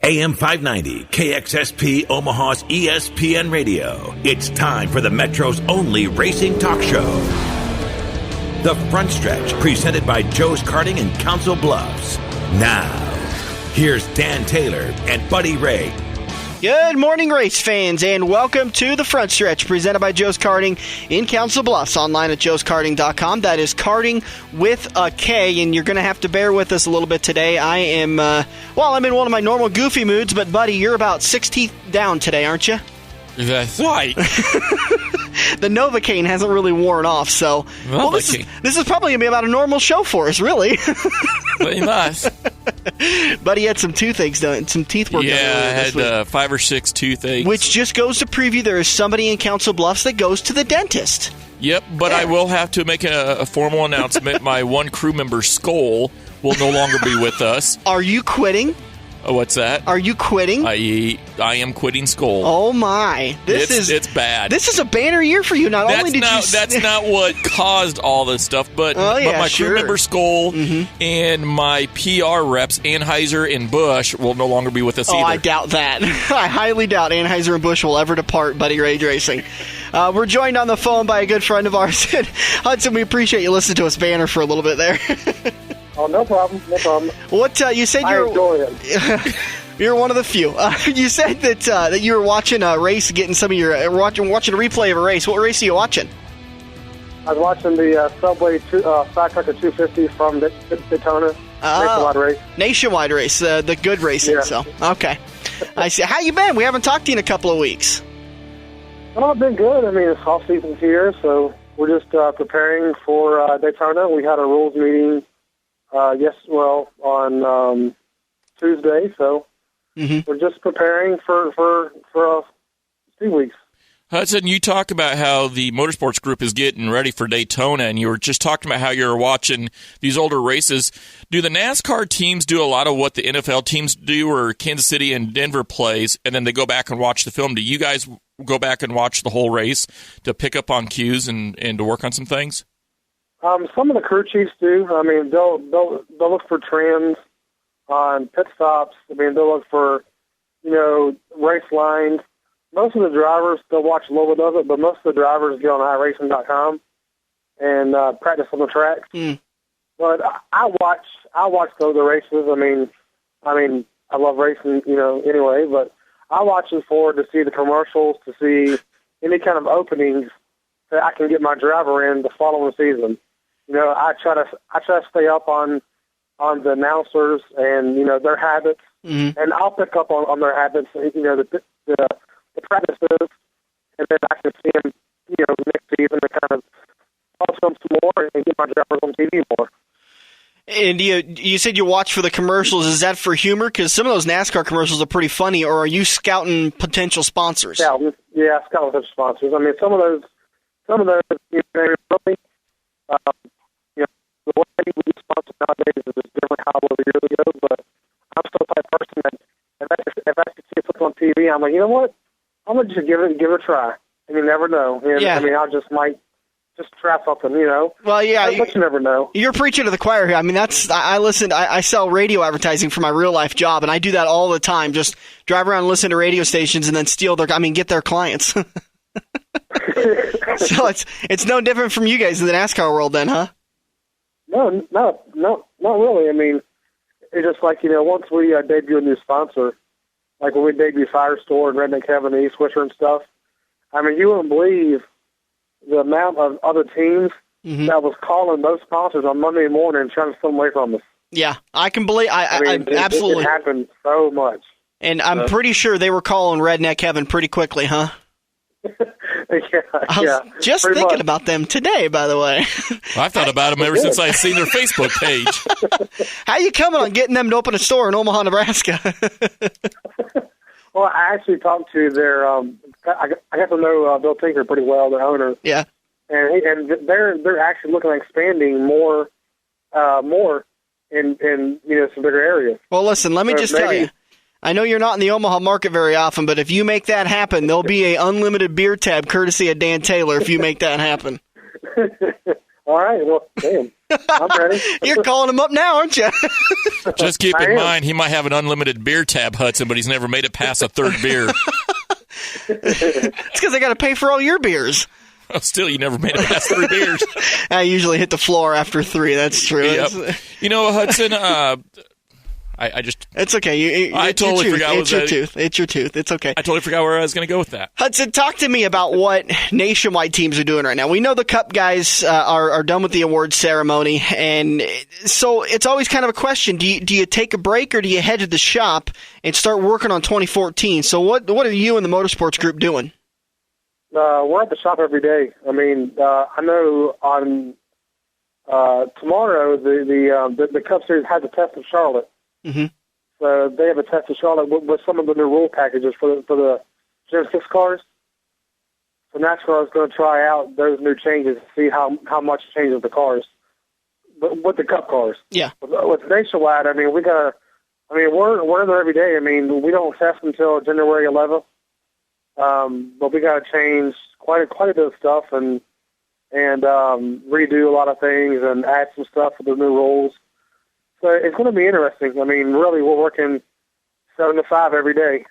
AM 590, KXSP Omaha's ESPN Radio. It's time for the Metro's only racing talk show. The Front Stretch, presented by Joe's Karting in Council Bluffs. Now, here's Dan Taylor and Buddy Ray. Good morning, race fans, and welcome to the Front Stretch, presented by Joe's Karting in Council Bluffs, online at joeskarting.com. That is karting with a K, and you're going to have to bear with us a little bit today. I am, I'm in one of my normal goofy moods, but, Buddy, you're about 6 teeth down today, aren't you? That's right. The Novocaine hasn't really worn off, so this is probably going to be about a normal show for us, really. Pretty much. But he had some toothaches done, some teeth work done. Yeah, I had 5 or 6 toothaches. Which just goes to preview there is somebody in Council Bluffs that goes to the dentist. Yep, but I will have to make a formal announcement. My one crew member, Skoll, will no longer be with us. Are you quitting? What's that? Are you quitting? I am quitting Skoll. Oh my! It's bad. This is a banner year for you. That's not what caused all this stuff, but my crew member Skoll and my PR reps Anheuser and Busch will no longer be with us either. I doubt that. I highly doubt Anheuser and Busch will ever depart Buddy Ray Racing. We're joined on the phone by a good friend of ours, Hudson. We appreciate you listening to us banner for a little bit there. Oh, no problem. What you said? I enjoy it. You're one of the few. You said that you were watching a race, getting some of your watching a replay of a race. What race are you watching? I was watching the Subway Fat Trucker 250 from Daytona. Nationwide race. Nationwide race, the good racing. Yeah. So okay, I see. How you been? We haven't talked to you in a couple of weeks. Well, I've been good. I mean, it's off season's here, so we're just preparing for Daytona. We had a rules meeting. On Tuesday, so we're just preparing for 2 weeks. Hudson, you talk about how the Motorsports Group is getting ready for Daytona, and you were just talking about how you're watching these older races. Do the NASCAR teams do a lot of what the NFL teams do, or Kansas City and Denver plays, and then they go back and watch the film? Do you guys go back and watch the whole race to pick up on cues and to work on some things? Some of the crew chiefs do. I mean, they'll look for trends on pit stops. I mean, they'll look for, race lines. Most of the drivers, they'll watch a little bit of it, but most of the drivers get on iRacing.com and practice on the tracks. But I watch the races. I mean, I love racing, anyway, but I'm watching forward to see the commercials, to see any kind of openings that I can get my driver in the following season. I try to stay up on the announcers and their habits, and I'll pick up on their habits. The practices, and then I can see them, next season to kind of follow them some more and get my drivers on TV more. And you said you watch for the commercials. Is that for humor? Because some of those NASCAR commercials are pretty funny. Or are you scouting potential sponsors? Scouting potential sponsors. I mean, some of those, really. The way we do sponsors nowadays is different how it was years ago, but I'm still the type of person that if I see it on TV, I'm like, you know what? I'm going to just give it a try. And you never know. I mean, I might try something, Well, yeah. But you never know. You're preaching to the choir here. I mean, I sell radio advertising for my real life job, and I do that all the time. Just drive around and listen to radio stations and then get their clients. So it's no different from you guys in the NASCAR world then, huh? No, not really. I mean, it's just like, once we debut a new sponsor, like when we debut Firestore and Redneck Heaven and East Swisher and stuff, I mean, you wouldn't believe the amount of other teams that was calling those sponsors on Monday morning trying to steal them away from us. Yeah, I can believe. Absolutely. It happened so much. And I'm pretty sure they were calling Redneck Heaven pretty quickly, huh? I was just thinking about them today, by the way. I've thought about them ever since I've seen their Facebook page. How you coming on getting them to open a store in Omaha, Nebraska? Well, I actually talked to their. I got to know Bill Tinker pretty well, their owner. Yeah, and they're actually looking at expanding more in some bigger areas. Well, listen, let me just tell you. I know you're not in the Omaha market very often, but if you make that happen, there'll be a unlimited beer tab courtesy of Dan Taylor if you make that happen. All right. Well, damn. I'm ready. You're calling him up now, aren't you? Just keep in mind, he might have an unlimited beer tab, Hudson, but he's never made it past a third beer. It's because I got to pay for all your beers. Well, still, you never made it past 3 beers. I usually hit the floor after 3. That's true. Yep. You know, Hudson, I just... It's okay. I totally forgot. It's your tooth. It's your tooth. It's okay. I totally forgot where I was going to go with that. Hudson, talk to me about what nationwide teams are doing right now. We know the Cup guys are done with the awards ceremony, and so it's always kind of a question. Do you take a break, or do you head to the shop and start working on 2014? So what are you and the Motorsports Group doing? We're at the shop every day. I mean, I know on tomorrow the Cup Series has a test in Charlotte. Mm-hmm. So they have a test in Charlotte with some of the new rule packages for the Gen 6 cars. So NASCAR is going to try out those new changes to see how much changes the cars, but with the Cup cars. Yeah. With Nationwide, I mean, we're in there every day. I mean, we don't test until January 11th. But we got to change quite a bit of stuff and redo a lot of things and add some stuff for the new rules. So it's going to be interesting. I mean, really, we're working 7 to 5 every day,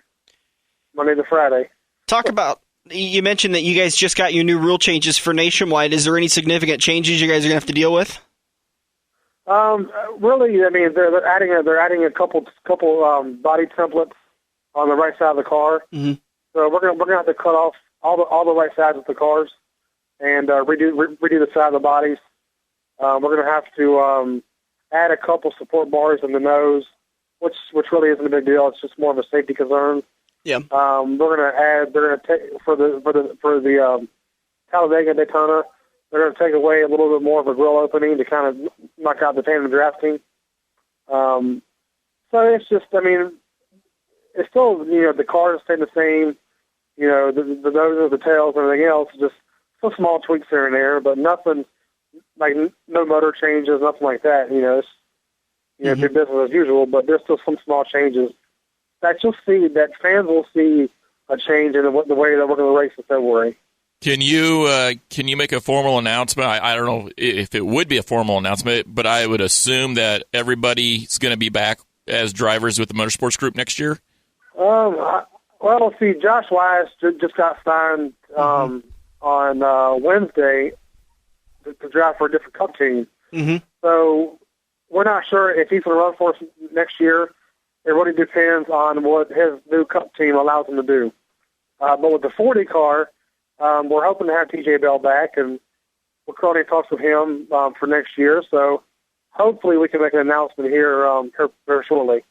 Monday to Friday. Talk about, you mentioned that you guys just got your new rule changes for Nationwide. Is there any significant changes you guys are going to have to deal with? Really, I mean, they're adding a couple body templates on the right side of the car. Mm-hmm. So we're gonna have to cut off all the right sides of the cars and redo the side of the bodies. We're gonna have to add a couple support bars in the nose, which really isn't a big deal. It's just more of a safety concern. Yeah. They're gonna take for the Talladega Daytona. They're gonna take away a little bit more of a grill opening to kind of knock out the tandem drafting. So it's just, I mean, it's still, the cars stay the same. The noses, the tails, and everything else, just some small tweaks here and there, but nothing like no motor changes, nothing like that. It's do business as usual, but there's still some small changes that you'll see, that fans will see a change in the way that we're going to race in February. Can you make a formal announcement? I don't know if it would be a formal announcement, but I would assume that everybody's going to be back as drivers with the Motorsports Group next year. Well, see, Josh Wise just got signed on Wednesday to drive for a different Cup team. Mm-hmm. So we're not sure if he's going to run for us next year. It really depends on what his new Cup team allows him to do. But with the 40 car, we're hoping to have TJ Bell back, and we're currently in talks with him for next year. So hopefully we can make an announcement here very shortly.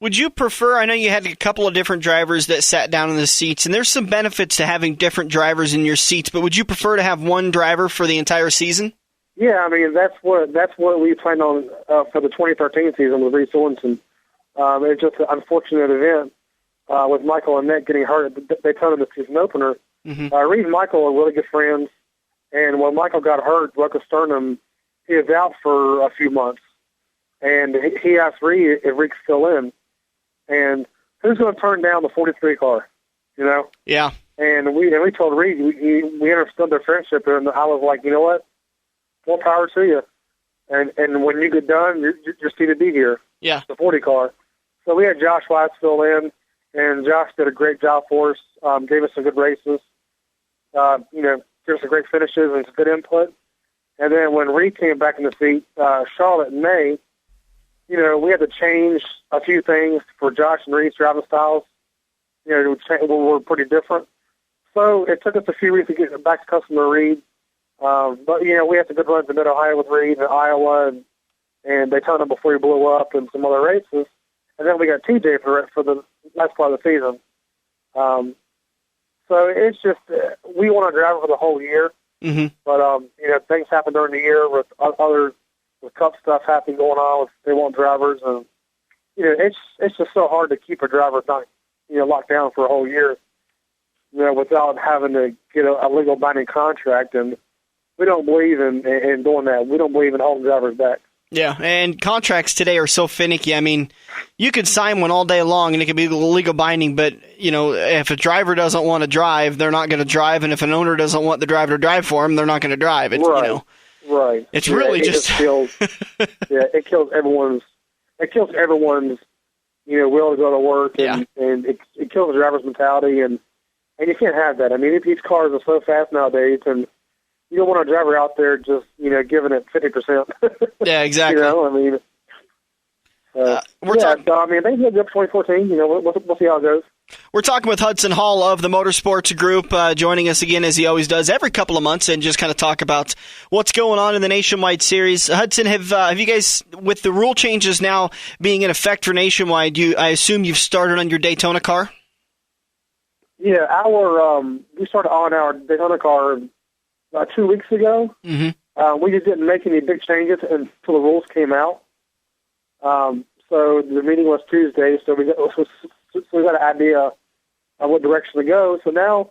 Would you prefer, I know you had a couple of different drivers that sat down in the seats, and there's some benefits to having different drivers in your seats, but would you prefer to have one driver for the entire season? Yeah, I mean, that's what we planned on for the 2013 season with Reed Sorensen. It's just an unfortunate event with Michael and Nick getting hurt at the Daytona the season opener. Mm-hmm. Reed and Michael are really good friends, and when Michael got hurt, broke a sternum, he was out for a few months, and he asked Reed if Reed could fill in. And who's going to turn down the 43 car, Yeah. And we told Reed, we understood their friendship, and I was like, you know what? More power to you. And when you get done, you're still to be here. Yeah. The 40 car. So we had Josh White fill in, and Josh did a great job for us, gave us some good races, gave us some great finishes and some good input. And then when Reed came back in the seat, Charlotte in May, we had to change a few things for Josh and Reed's driving styles. Were pretty different. So it took us a few weeks to get back to customer Reed. But, we had some good runs in Mid-Ohio with Reed and Iowa and Daytona before he blew up and some other races. And then we got TJ for the last part of the season. So it's just, we want to drive for the whole year. Mm-hmm. But, things happen during the year with Cup stuff happening going on. They want drivers, and it's just so hard to keep a driver not locked down for a whole year, without having to get a legal binding contract. And we don't believe in doing that. We don't believe in holding drivers back. Yeah, and contracts today are so finicky. I mean, you could sign one all day long and it could be legal binding, but if a driver doesn't want to drive, they're not going to drive, and if an owner doesn't want the driver to drive for him, they're not going to drive. It's, right. Right. It's really just kills. It kills everyone's. It kills everyone's, will to go to work, and it kills the driver's mentality, and you can't have that. I mean, these cars are so fast nowadays, and you don't want a driver out there just, giving it 50%. Yeah, exactly. I mean, so I mean, things will go up 2014. We'll see how it goes. We're talking with Hudson Hall of the Motorsports Group, joining us again as he always does every couple of months, and just kind of talk about what's going on in the Nationwide Series. Hudson, have you guys, with the rule changes now being in effect for Nationwide, I assume you've started on your Daytona car? Yeah, we started on our Daytona car 2 weeks ago. Mm-hmm. We just didn't make any big changes until the rules came out. So the meeting was Tuesday, so we got an idea of what direction to go. So now,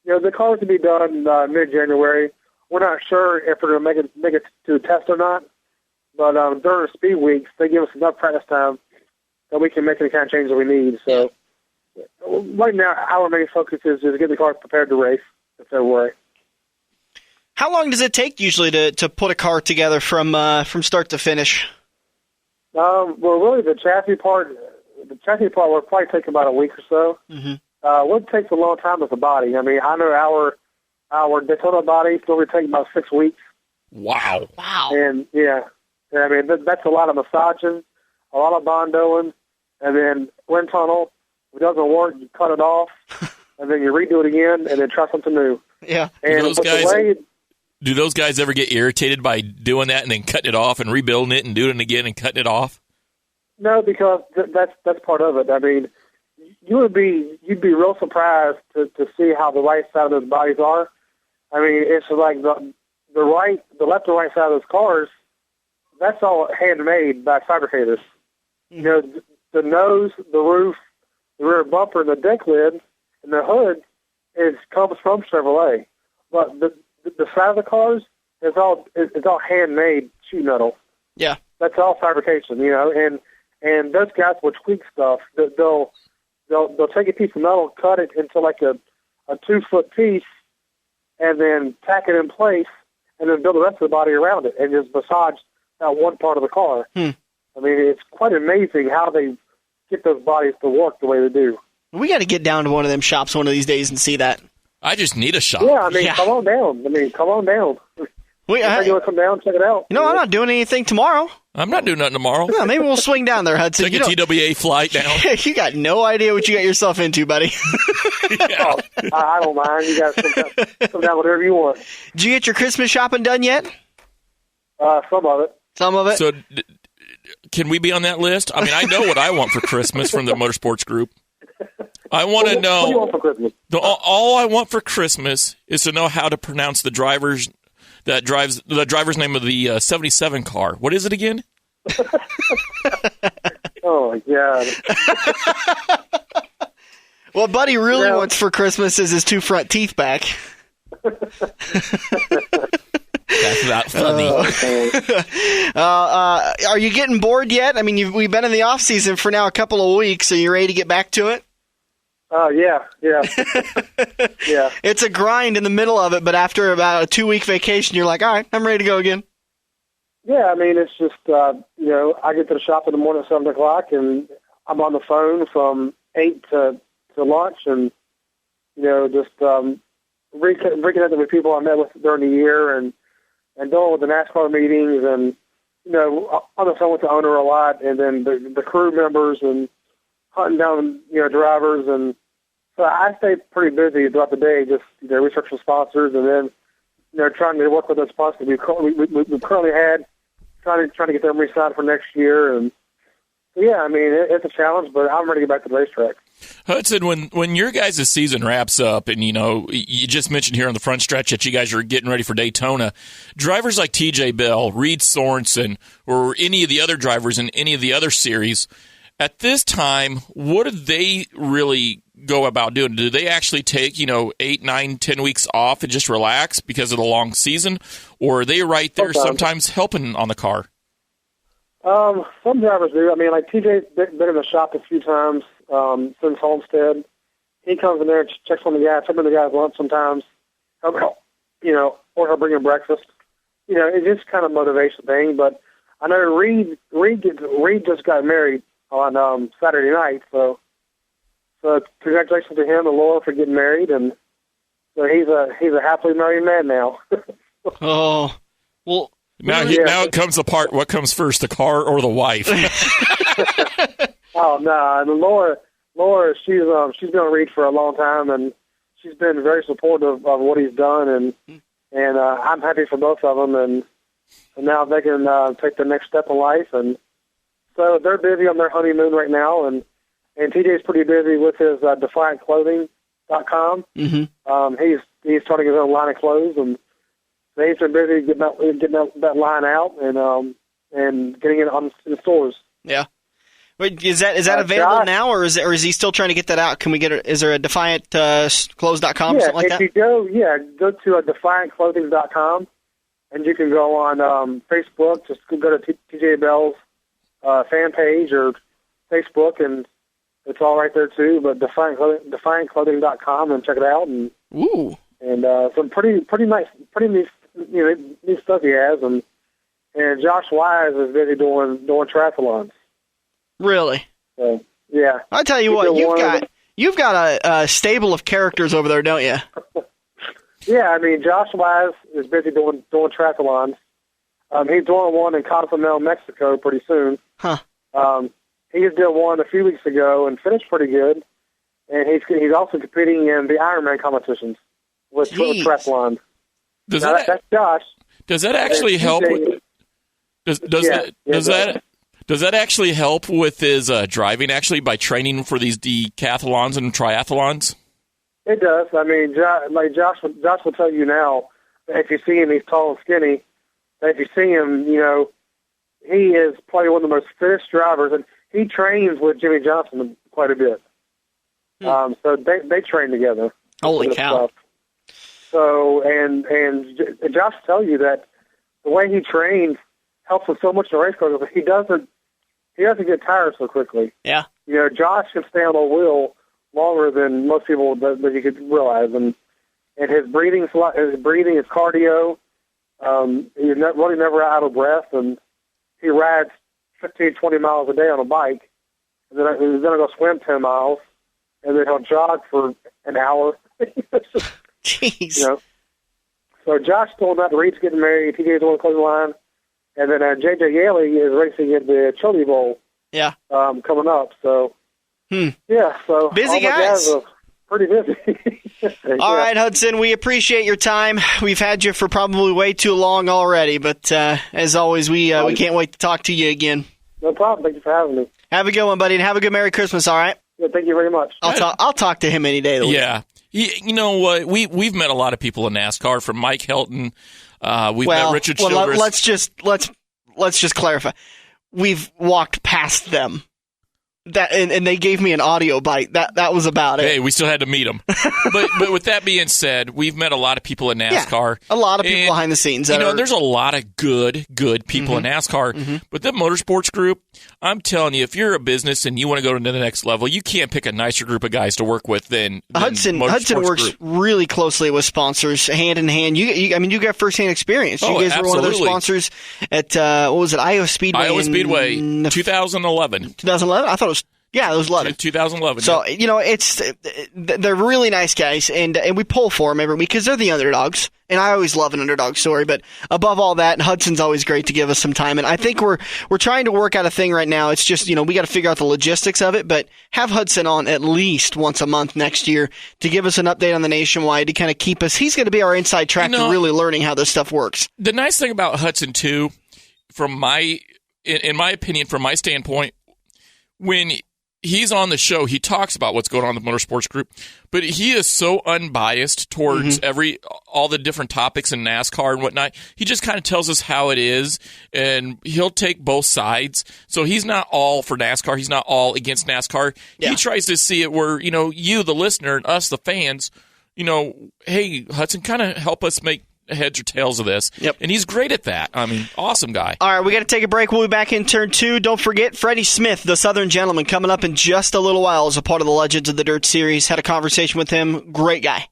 the cars will be done mid-January. We're not sure if we're going to make it to the test or not, but during the speed weeks, they give us enough practice time that we can make any kind of changes that we need. So right now, our main focus is just get the cars prepared to race in February. How long does it take usually to put a car together from start to finish? Well, really, the chassis part will probably take about a week or so. Mm-hmm. What takes a long time is the body. I mean, I know our Daytona body will take about 6 weeks. Wow. And I mean, that's a lot of massaging, a lot of bondoing, and then wind tunnel. If it doesn't work, you cut it off, and then you redo it again, and then try something new. Yeah. And do those guys ever get irritated by doing that and then cutting it off and rebuilding it and doing it again and cutting it off? No, because that's part of it. I mean, you'd be real surprised to see how the right side of those bodies are. I mean, it's like the left and right side of those cars. That's all handmade by fabricators. Mm-hmm. The nose, the roof, the rear bumper, and the deck lid, and the hood comes from Chevrolet. But the side of the cars is all handmade sheet metal. Yeah, that's all fabrication, and those guys will tweak stuff. They'll take a piece of metal, cut it into like a 2-foot piece, and then tack it in place, and then build the rest of the body around it, and just massage that one part of the car. I mean, it's quite amazing how they get those bodies to work the way they do. We got to get down to one of them shops one of these days and see that. I just need a shop. Yeah, I mean, come on down. Come on down. You want to come down, check it out. I'm not doing anything tomorrow. I'm not doing nothing tomorrow. Yeah, maybe we'll swing down there, Hudson. Take a TWA flight down. You got no idea what you got yourself into, buddy. Yeah. I don't mind. You guys come down whatever you want. Did you get your Christmas shopping done yet? Some of it. Some of it? So can we be on that list? I mean, I know what I want for Christmas from the Motorsports Group. I want to know. What do you want for Christmas? All I want for Christmas is to know how to pronounce the driver's name of the 77 car. What is it again? Oh my God! What Buddy really wants for Christmas is his 2 front teeth back. That's not funny. Are you getting bored yet? I mean, we've been in the off season for now a couple of weeks. Are you ready to get back to it? Yeah. Yeah. It's a grind in the middle of it, but after about a 2-week vacation, you're like, all right, I'm ready to go again. Yeah, I mean, it's just, I get to the shop in the morning at 7 o'clock, and I'm on the phone from 8 to lunch, and, just reconnecting with people I met with during the year, and dealing with the NASCAR meetings, and, on the phone with the owner a lot, and then the crew members, and hunting down, drivers, and so I stay pretty busy throughout the day, just researching sponsors, and then trying to work with those sponsors we currently had, trying to get them re-signed for next year, and yeah, I mean it's a challenge, but I'm ready to get back to the racetrack. Hudson, when your guys' season wraps up, and you just mentioned here on the front stretch that you guys are getting ready for Daytona, drivers like TJ Bell, Reed Sorensen, or any of the other drivers in any of the other series. At this time, what do they really go about doing? Do they actually take, 8, 9, 10 weeks off and just relax because of the long season? Or are they right there sometimes helping on the car? Some drivers do. I mean, like TJ's been in the shop a few times since Homestead. He comes in there and checks on the guys, some of the guys' lunch sometimes, or he'll bring in breakfast. it's just kind of a motivation thing. But I know Reed just got married on Saturday night, so congratulations to him and Laura for getting married, and so he's a happily married man now. Oh, well. Now it comes the part. What comes first, the car or the wife? Oh no, Laura, she's been on Reed for a long time, and she's been very supportive of what he's done, and I'm happy for both of them, and now they can take the next step in life, and so they're busy on their honeymoon right now, and TJ's pretty busy with his DefiantClothing.com. Mm-hmm. He's starting his own line of clothes, and he's been busy getting that line out and getting it in stores. Yeah. Wait, is that available Josh, now, or is he still trying to get that out? Can we get it? Is there a DefiantClothes.com or something like that? If you go to DefiantClothing.com, and you can go on Facebook. Just go to TJ Bell's fan page or Facebook, and it's all right there too. But DefiantClothing.com, and check it out. And some pretty nice, pretty neat stuff he has. And Josh Wise is busy doing triathlons. Really? So, yeah. I tell you what, you've got a stable of characters over there, don't you? Yeah, I mean, Josh Wise is busy doing triathlons. He's doing one in Cozumel, Mexico, pretty soon. Huh. He just did one a few weeks ago and finished pretty good. And he's also competing in the Ironman competitions with triathlon. That's Josh. Does that actually help? Does that actually help with his driving, actually, by training for these decathlons and triathlons? It does. I mean, Josh will tell you now, if you see him, he's tall and skinny. If you see him, he is probably one of the most fittest drivers, and he trains with Jimmy Johnson quite a bit. So they train together. Holy cow. Stuff. So, and Josh will tell you that the way he trains helps him so much in the race car. He doesn't get tired so quickly. Yeah. Josh can stay on the wheel longer than most people that you could realize, and his breathing, his cardio, he's really never out of breath, and he rides 15, 20 miles a day on a bike, and then he's going to go swim 10 miles, and then he'll jog for an hour. Jeez. So Josh told that Reed's getting married, TJ's on the clothing line, and then J.J. Yaley is racing in the Chili Bowl. Yeah. Coming up, so. Yeah, so busy all guys. Are pretty busy. All right, Hudson, we appreciate your time. We've had you for probably way too long already, but as always, we can't wait to talk to you again. No problem. Thank you for having me. Have a good one, buddy, and have a good Merry Christmas. All right. Yeah, thank you very much. I'll talk to him any day of the week. Yeah. You know what? We've met a lot of people in NASCAR, from Mike Helton. We've met Richard Childress. Let's just clarify. We've walked past them. And they gave me an audio bite. That was about it. Hey, we still had to meet them. but with that being said, we've met a lot of people in NASCAR. Yeah, a lot of people behind the scenes. There's a lot of good people in NASCAR. But the Motorsports Group, I'm telling you, if you're a business and you want to go to the next level, you can't pick a nicer group of guys to work with than Hudson. Hudson works really closely with sponsors, hand in hand. You got firsthand experience. You guys were one of their sponsors at what was it, Iowa Speedway? Iowa Speedway, 2011. 2011. I thought it was. Yeah, it was 11. 2011. So, they're really nice guys, and we pull for them every week because they're the underdogs, and I always love an underdog story, but above all that, Hudson's always great to give us some time, and I think we're trying to work out a thing right now. It's just, we got to figure out the logistics of it, but have Hudson on at least once a month next year to give us an update on the Nationwide, to kind of keep us, he's going to be our inside track to really learning how this stuff works. The nice thing about Hudson, too, in my opinion, from my standpoint, when he's on the show, he talks about what's going on in the Motorsports Group, but he is so unbiased towards all the different topics in NASCAR and whatnot. He just kind of tells us how it is, and he'll take both sides. So he's not all for NASCAR. He's not all against NASCAR. Yeah. He tries to see it where, you, the listener, and us, the fans, hey, Hudson, kind of help us make heads or tails of this. Yep. And he's great at that. I mean, awesome guy. All right, we got to take a break. We'll be back in turn 2. Don't forget, Freddy Smith, the Southern Gentleman, coming up in just a little while as a part of the Legends of the Dirt series. Had a conversation with him. Great guy.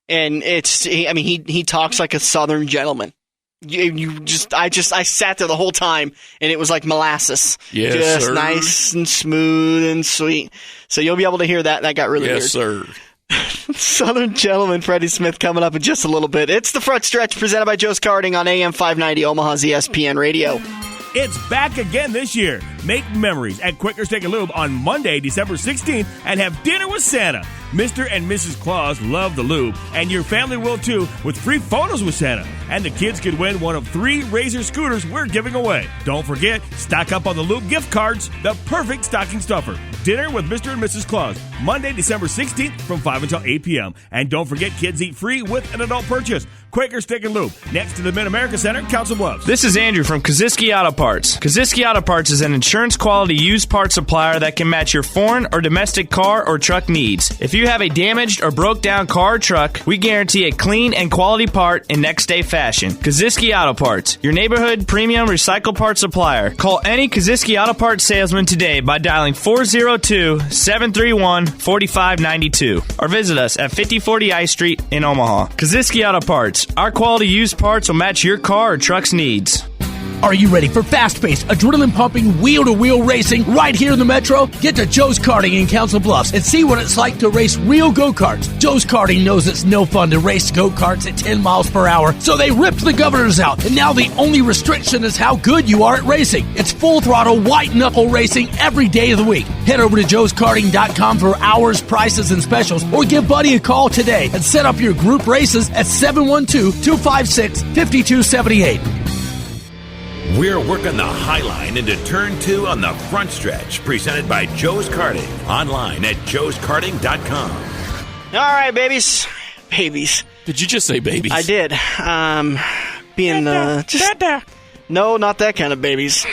And he talks like a Southern gentleman. I sat there the whole time, and it was like molasses. Yes, just sir. nice and smooth and sweet. So you'll be able to hear that. That got really weird. Yes, sir. Southern Gentleman Freddy Smith coming up in just a little bit. It's the Front Stretch presented by Joe's Karting on AM 590 Omaha's ESPN Radio. It's back again this year. Make memories at Quaker Steak and Lube on Monday, December 16th, and have dinner with Santa. Mr. and Mrs. Claus love the lube, and your family will too, with free photos with Santa. And the kids could win one of 3 Razor scooters we're giving away. Don't forget, stock up on the lube gift cards, the perfect stocking stuffer. Dinner with Mr. and Mrs. Claus, Monday, December 16th from 5 until 8 p.m. And don't forget, kids eat free with an adult purchase. Quaker Steak and Lube, next to the Mid-America Center, Council Bluffs. This is Andrew from Kaziski Auto Parts. Kaziski Auto Parts is an insurance-quality used parts supplier that can match your foreign or domestic car or truck needs. If you have a damaged or broke-down car or truck, we guarantee a clean and quality part in next-day fashion. Kaziski Auto Parts, your neighborhood premium recycled parts supplier. Call any Kaziski Auto Parts salesman today by dialing 402-731-4592 or visit us at 5040 I Street in Omaha. Kaziski Auto Parts. Our quality used parts will match your car or truck's needs. Are you ready for fast-paced, adrenaline-pumping, wheel-to-wheel racing right here in the Metro? Get to Joe's Karting in Council Bluffs and see what it's like to race real go-karts. Joe's Karting knows it's no fun to race go-karts at 10 miles per hour, so they ripped the governors out, and now the only restriction is how good you are at racing. It's full-throttle, white-knuckle racing every day of the week. Head over to joeskarting.com for hours, prices, and specials, or give Buddy a call today and set up your group races at 712-256-5278. We're working the High Line into Turn 2 on the Front Stretch, presented by Joe's Karting. Online at joeskarting.com. All right, babies. Babies. Did you just say babies? I did. No, not that kind of babies.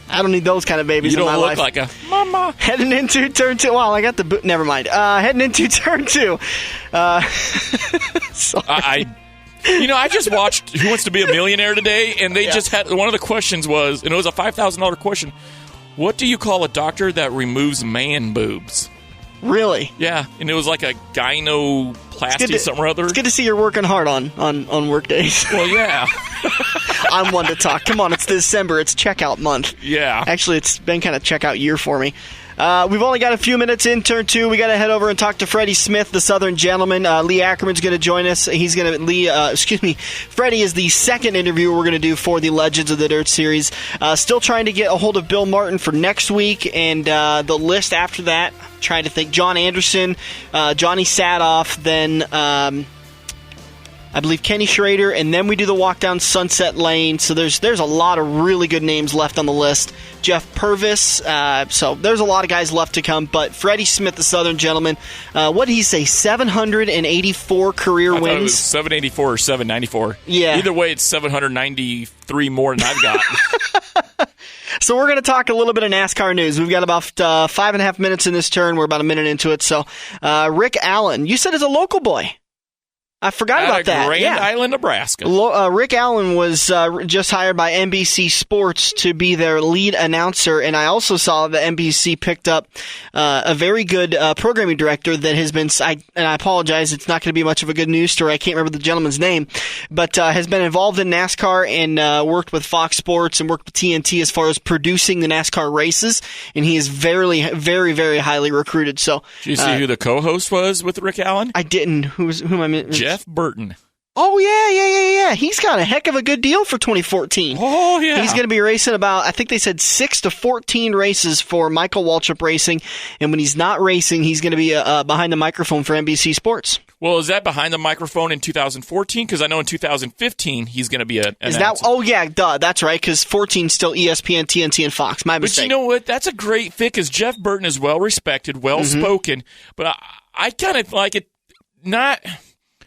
I don't need those kind of babies in my life. You don't look like a mama. Heading into Turn 2. Well, I got the boot. Never mind. Heading into Turn 2. Sorry. I just watched Who Wants to Be a Millionaire today, and they just had one of the questions was, and it was a $5,000 question. What do you call a doctor that removes man boobs? Really? Yeah, and it was like a gynoplasty something or other. It's good to see you're working hard on work days. Well, yeah. I'm one to talk. Come on, it's December. It's checkout month. Yeah. Actually, it's been kind of checkout year for me. We've only got a few minutes in Turn 2. We got to head over and talk to Freddy Smith, the Southern Gentleman. Lee Ackerman's going to join us. Freddy is the second interview we're going to do for the Legends of the Dirt series. Still trying to get a hold of Bill Martin for next week, and the list after that, trying to think, John Anderson, Johnny Sadoff, then I believe Kenny Schrader, and then we do the walk down Sunset Lane. So there's a lot of really good names left on the list. Jeff Purvis. So there's a lot of guys left to come. But Freddy Smith, the Southern Gentleman, what did he say? 784 career wins. It was 784 or 794. Yeah. Either way, it's 793 more than I've got. So we're going to talk a little bit of NASCAR news. We've got about 5.5 minutes in this turn. We're about a minute into it. So Rick Allen, you said is a local boy. I forgot about that. Grand Island, Nebraska. Rick Allen was just hired by NBC Sports to be their lead announcer, and I also saw that NBC picked up a very good programming director that has been, and I apologize, it's not going to be much of a good news story. I can't remember the gentleman's name, but has been involved in NASCAR and worked with Fox Sports and worked with TNT as far as producing the NASCAR races, and he is very, very, very highly recruited. So, did you see who the co-host was with Rick Allen? I didn't. Who am I? Jeff Burton. Oh, yeah. He's got a heck of a good deal for 2014. Oh, yeah. He's going to be racing about, I think they said 6 to 14 races for Michael Waltrip Racing. And when he's not racing, he's going to be behind the microphone for NBC Sports. Well, is that behind the microphone in 2014? Because I know in 2015 he's going to be an Is announcer. that? Oh, yeah, duh. That's right, because 14 still ESPN, TNT, and Fox. My mistake. But you know what? That's a great fit because Jeff Burton is well-respected, well-spoken. But I kind of like it not...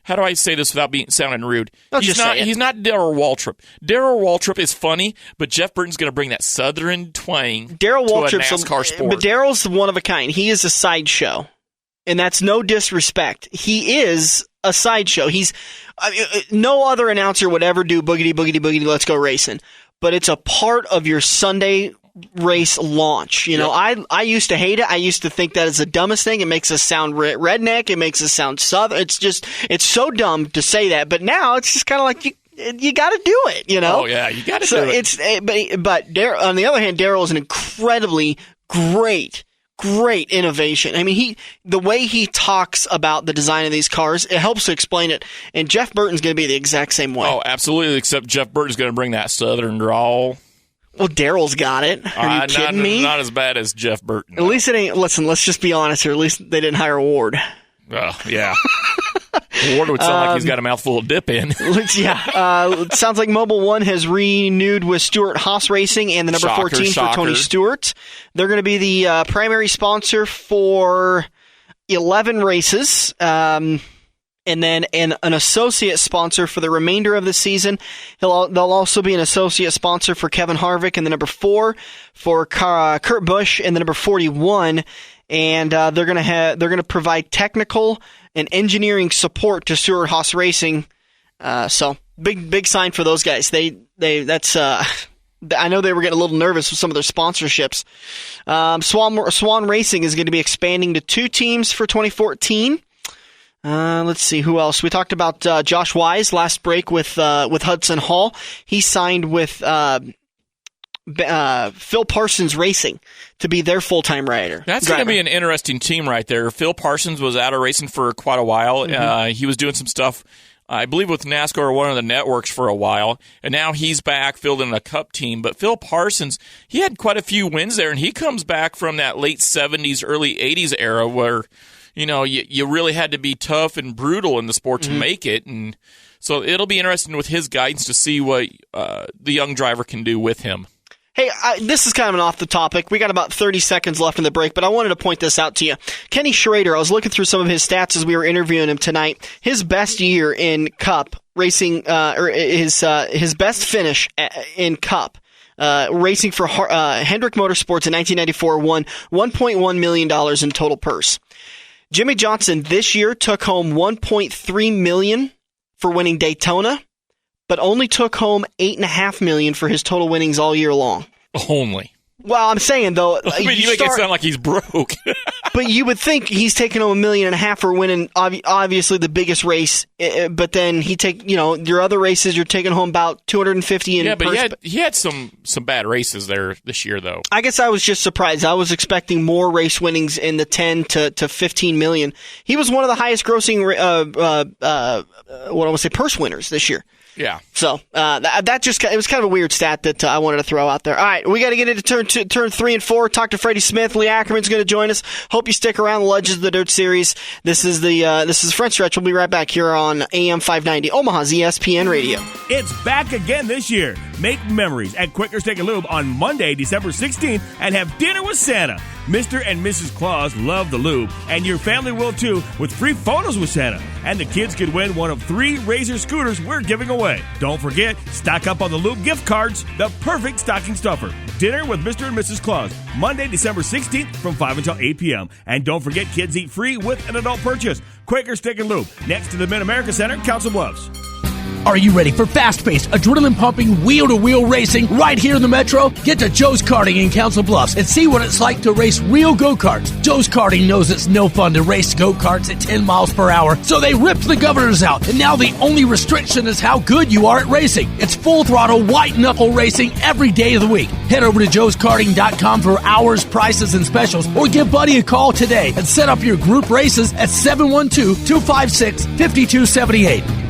How do I say this without sounding rude? He's not Darrell Waltrip. Darrell Waltrip is funny, but Jeff Burton's going to bring that Southern twang to a NASCAR sport. But Darrell's one of a kind. He is a sideshow, and that's no disrespect. He is a sideshow. No other announcer would ever do boogity, boogity, boogity, let's go racing. But it's a part of your Sunday race launch. You know, I used to hate it. I used to think that is the dumbest thing. It makes us sound redneck. It makes us sound southern. It's so dumb to say that. But now it's just kind of like you got to do it, you know? Oh, yeah, you got to do it. But on the other hand, Darrell is an incredibly great innovation. I mean, the way he talks about the design of these cars, it helps to explain it. And Jeff Burton's going to be the exact same way. Oh, absolutely, except Jeff Burton's going to bring that Southern drawl. Well, Darrell's got it. Are you kidding me? Not as bad as Jeff Burton. At least it ain't. Listen, let's just be honest here. At least they didn't hire Ward. Oh, yeah. Ward would sound like he's got a mouthful of dip in. It sounds like Mobil 1 has renewed with Stewart Haas Racing and the number 14 for Tony Stewart. They're going to be the primary sponsor for 11 races, and then an associate sponsor for the remainder of the season. They'll also be an associate sponsor for Kevin Harvick and the number 4, for Kurt Busch and the number 41. And they're going to provide technical and engineering support to Stewart Haas Racing. So big sign for those guys. I know they were getting a little nervous with some of their sponsorships. Swan Racing is going to be expanding to 2 teams for 2014. Let's see who else. We talked about Josh Wise last break with Hudson Hall. He signed with Phil Parsons Racing to be their full-time rider. That's going to be an interesting team right there. Phil Parsons was out of racing for quite a while. Mm-hmm. He was doing some stuff, I believe, with NASCAR or one of the networks for a while, and now he's back fielding a Cup team. But Phil Parsons, he had quite a few wins there, and he comes back from that late 70s, early 80s era where, you know, you really had to be tough and brutal in the sport to make it, and so it'll be interesting with his guidance to see what the young driver can do with him. Hey, this is kind of an off the topic. We got about 30 seconds left in the break, but I wanted to point this out to you. Kenny Schrader, I was looking through some of his stats as we were interviewing him tonight. His best year in Cup racing, or his best finish in Cup racing for Hendrick Motorsports in 1994 won $1.1 million in total purse. Jimmy Johnson this year took home $1.3 million for winning Daytona, but only took home $8.5 million for his total winnings all year long. Only. Well, I'm saying, though... you make it sound like he's broke. But you would think he's taking home $1.5 million for winning, obviously, the biggest race. But then your other races, you're taking home about $250 in purse. Yeah, but he had some bad races there this year, though. I guess I was just surprised. I was expecting more race winnings in the 10 to 15 million. He was one of the highest grossing, purse winners this year. Yeah. So it was kind of a weird stat that I wanted to throw out there. All right, we got to get into turn 3 and 4. Talk to Freddy Smith. Lee Ackerman's going to join us. Hope you stick around. The Legends of the Dirt Series. This is Front Stretch. We'll be right back here on AM 590 Omaha's ESPN Radio. It's back again this year. Make memories at Quicker Steak and Lube on Monday, December 16th, and have dinner with Santa. Mr. and Mrs. Claus love the lube, and your family will too, with free photos with Santa. And the kids could win one of 3 Razor scooters we're giving away. Don't forget, stock up on the lube gift cards, the perfect stocking stuffer. Dinner with Mr. and Mrs. Claus, Monday, December 16th from 5 until 8 p.m. And don't forget, kids eat free with an adult purchase. Quaker Steak and Lube, next to the Mid-America Center, Council Bluffs. Are you ready for fast-paced, adrenaline-pumping, wheel-to-wheel racing right here in the Metro? Get to Joe's Karting in Council Bluffs and see what it's like to race real go-karts. Joe's Karting knows it's no fun to race go-karts at 10 miles per hour, so they ripped the governors out, and now the only restriction is how good you are at racing. It's full-throttle, white-knuckle racing every day of the week. Head over to joeskarting.com for hours, prices, and specials, or give Buddy a call today and set up your group races at 712-256-5278.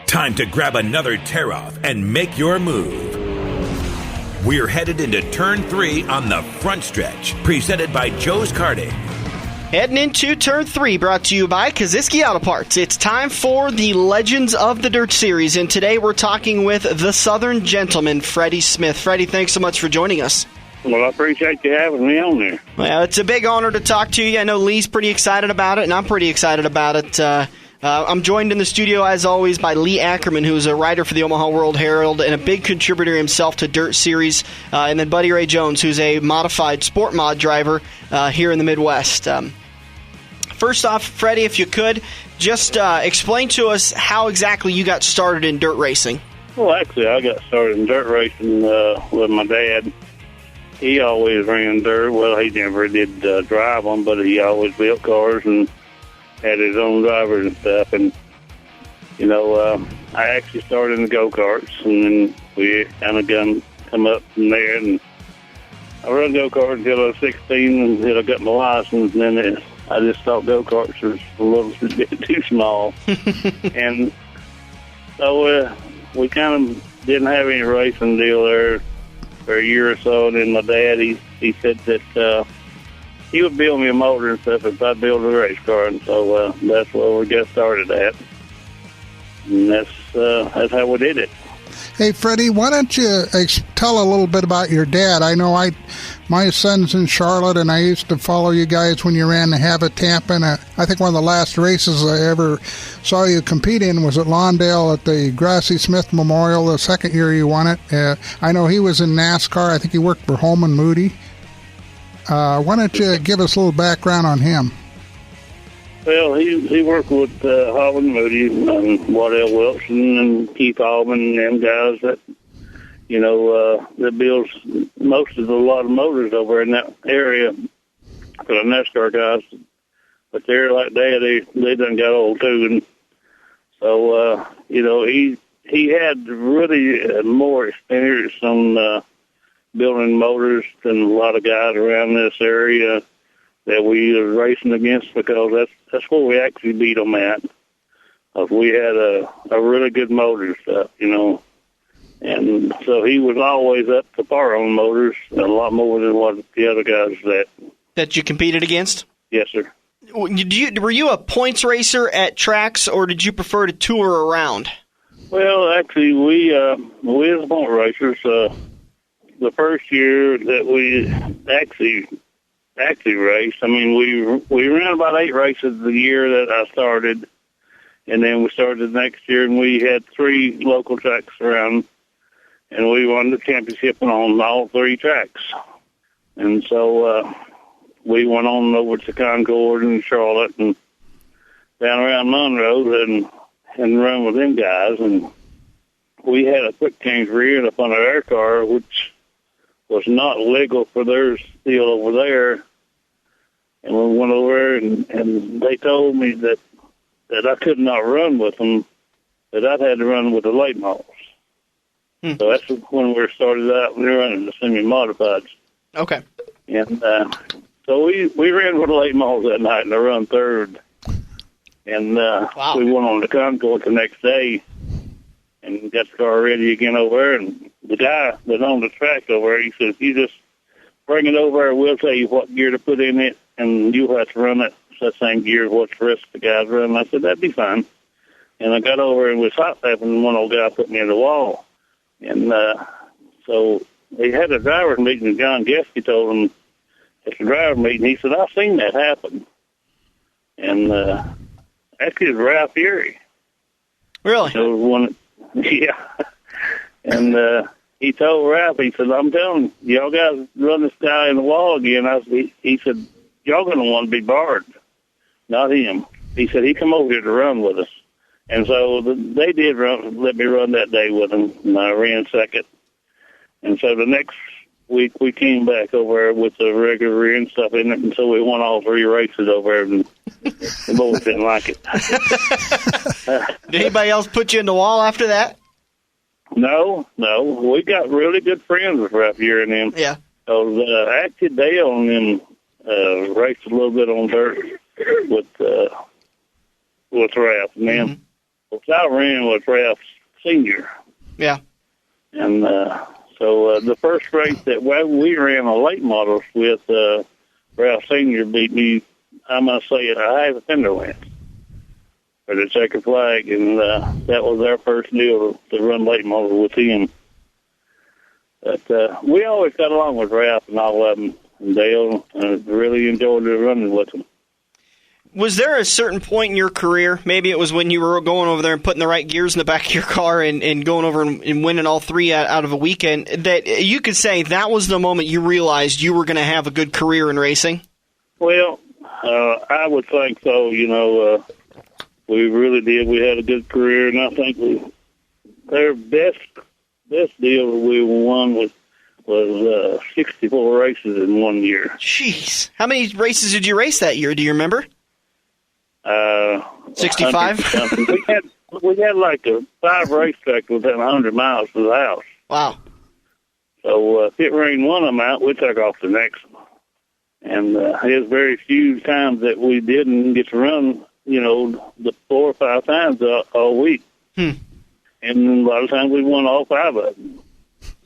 Time to grab another tear-off and make your move. We're headed into Turn 3 on the Front Stretch, presented by Joe's Karting. Heading into Turn 3, brought to you by Kaziski Auto Parts. It's time for the Legends of the Dirt Series, and today we're talking with the Southern Gentleman, Freddy Smith. Freddy, thanks so much for joining us. Well, I appreciate you having me on there. Well, it's a big honor to talk to you. I know Lee's pretty excited about it, and I'm pretty excited about it. I'm joined in the studio, as always, by Lee Ackerman, who is a writer for the Omaha World Herald and a big contributor himself to Dirt Series, and then Buddy Ray Jones, who's a modified sport mod driver here in the Midwest. First off, Freddie, if you could, just explain to us how exactly you got started in dirt racing. Well, actually, I got started in dirt racing with my dad. He always ran dirt. Well, he never did drive them, but he always built cars and had his own drivers and stuff. And, I actually started in the go-karts, and then we kind of come up from there. And I run go-karts until I was 16, until I got my license, and then I just thought go-karts was a little bit too small. And so we kind of didn't have any racing deal there for a year or so. And then my dad, he said that he would build me a motor and stuff if I'd build a race car. And so that's where we got started at. And that's how we did it. Hey, Freddie, why don't you tell a little bit about your dad? I know my son's in Charlotte, and I used to follow you guys when you ran the Habitat. And I think one of the last races I ever saw you compete in was at Lawndale at the Freddy Smith Memorial, the second year you won it. I know he was in NASCAR. I think he worked for Holman Moody. Why don't you give us a little background on him? Well, he worked with Holman Moody and Waddell Wilson and Keith Allman and them guys that, that builds most of a lot of motors over in that area for the NASCAR guys. But they're like they done got old too, and so he had really more experience on building motors than a lot of guys around this area that we were racing against, because that's where we actually beat them at. We had a really good motor stuff, and so he was always up to par on motors, a lot more than what the other guys that you competed against. Yes, sir. Were you a points racer at tracks, or did you prefer to tour around? Well, actually, we as point racers, the first year that we actually raced, I mean, we ran about 8 races the year that I started, and then we started the next year, and we had 3 local tracks around, and we won the championship on all 3 tracks. And so we went on over to Concord and Charlotte and down around Monroe and run with them guys. And we had a quick change rear end up on our car, which was not legal for their steel over there. And we went over and they told me that I could not run with them, that I'd had to run with the late models. So that's when we started out. We were running the semi-modifieds. Okay. And so we ran with the late models that night, and I run third. And wow. We went on to Concord the next day and got the car ready again over there. And the guy that owned the track over there, he says, "You just bring it over, and we'll tell you what gear to put in it, and you'll have to run it the same gear what the rest of the guys run." I said, "That'd be fine." And I got over and was hot tapping, and one old guy put me in the wall. And so they had a driver's meeting, and John Geske told him at the driver meeting, he said, "I've seen that happen." And actually, it was Ralph Fury. Really? So one, yeah. And he told Ralph, he said, "I'm telling you, y'all guys run this guy in the wall again." He said, "Y'all going to want to be barred, not him." He said, "He come over here to run with us." And so they did let me run that day with him, and I ran second. And so the next week we came back over with the regular rear end stuff in it, and so we won all 3 races over there, and the boys didn't like it. Did anybody else put you in the wall after that? No. We got really good friends with Ralph Fury and them. Yeah. So actually Dale and them raced a little bit on dirt with Ralph. And then I ran with Ralph Sr. Yeah. And so the first race that we ran a late models with, Ralph Sr. beat me, I must say, at a high fender length for the checkered flag, and that was our first deal to run late models with him. But we always got along with Ralph and all of them, and Dale, and really enjoyed running with them. Was there a certain point in your career, maybe it was when you were going over there and putting the right gears in the back of your car and going over and winning all 3 out of a weekend, that you could say that was the moment you realized you were going to have a good career in racing? Well, I would think so. We really did. We had a good career, and I think their best deal we won was 64 races in 1 year. Jeez. How many races did you race that year? Do you remember? 65? we had like 5 racetracks within 100 miles of the house. Wow. So if it rained one of them out, we took off the next one. And there's very few times that we didn't get to run, the 4 or 5 times all week. And a lot of times we won all 5 of them.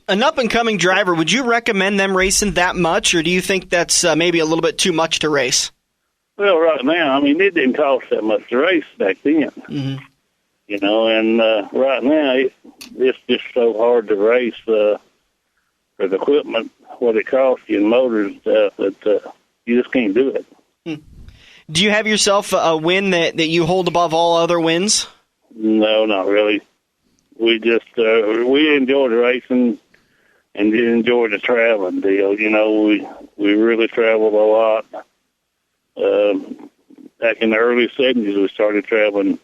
An up-and-coming driver, would you recommend them racing that much, or do you think that's maybe a little bit too much to race? Well, right now, it didn't cost that much to race back then. And right now, it's just so hard to race for the equipment, what it costs you, and motors and stuff, that you just can't do it. Do you have yourself a win that you hold above all other wins? No, not really. We just we enjoy the racing and enjoy the traveling deal. We really traveled a lot. Back in the early 70s, we started traveling,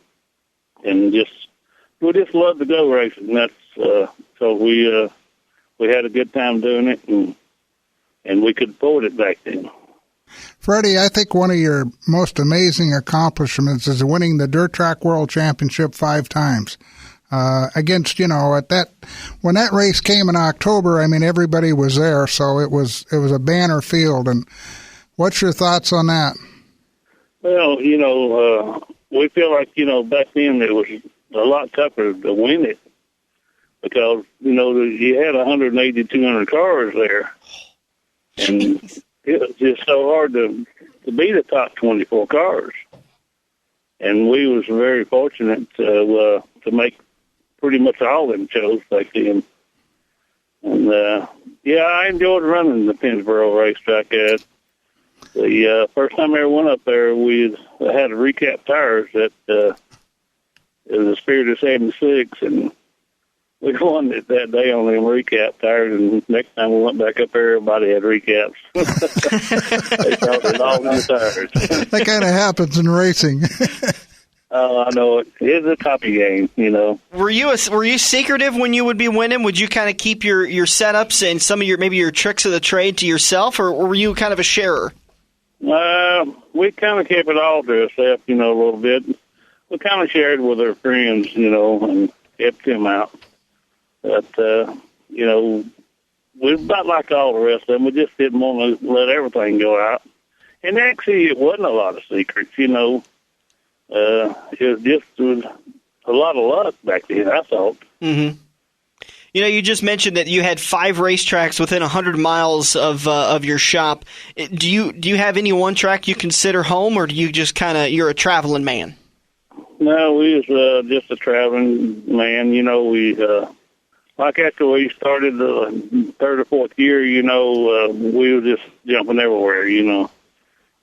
and we just loved to go racing. That's so we had a good time doing it, and we could afford it back then. Freddie, I think one of your most amazing accomplishments is winning the Dirt Track World Championship 5 times. Against, when that race came in October, everybody was there, so it was a banner field. And what's your thoughts on that? Well, we feel like, back then it was a lot tougher to win it because, you had 180, 200 cars there. And it was just so hard to beat the top 24 cars. And we was very fortunate to make pretty much all them shows back then. And, I enjoyed running the Pennsboro racetrack. The first time I ever went up there, we had a recap tires that it was the Spirit of 76, and we won it that day on them recap tires, and next time we went back up there, everybody had recaps. They called it all new tires. That kind of happens in racing. Oh, I know it. It's a copy game, Were you secretive when you would be winning? Would you kind of keep your setups and some of your tricks of the trade to yourself, or were you kind of a sharer? We kind of kept it all to ourselves, a little bit. We kind of shared with our friends, and kept them out. But, we about like all the rest of them. We just didn't want to let everything go out. And actually, it wasn't a lot of secrets, It was a lot of luck back then, I thought. Mm-hmm. You just mentioned that you had 5 racetracks within 100 miles of your shop. Do you have any one track you consider home, or do you just you're a traveling man? No, we was just a traveling man. We like after we started the 3rd or 4th year, we were just jumping everywhere.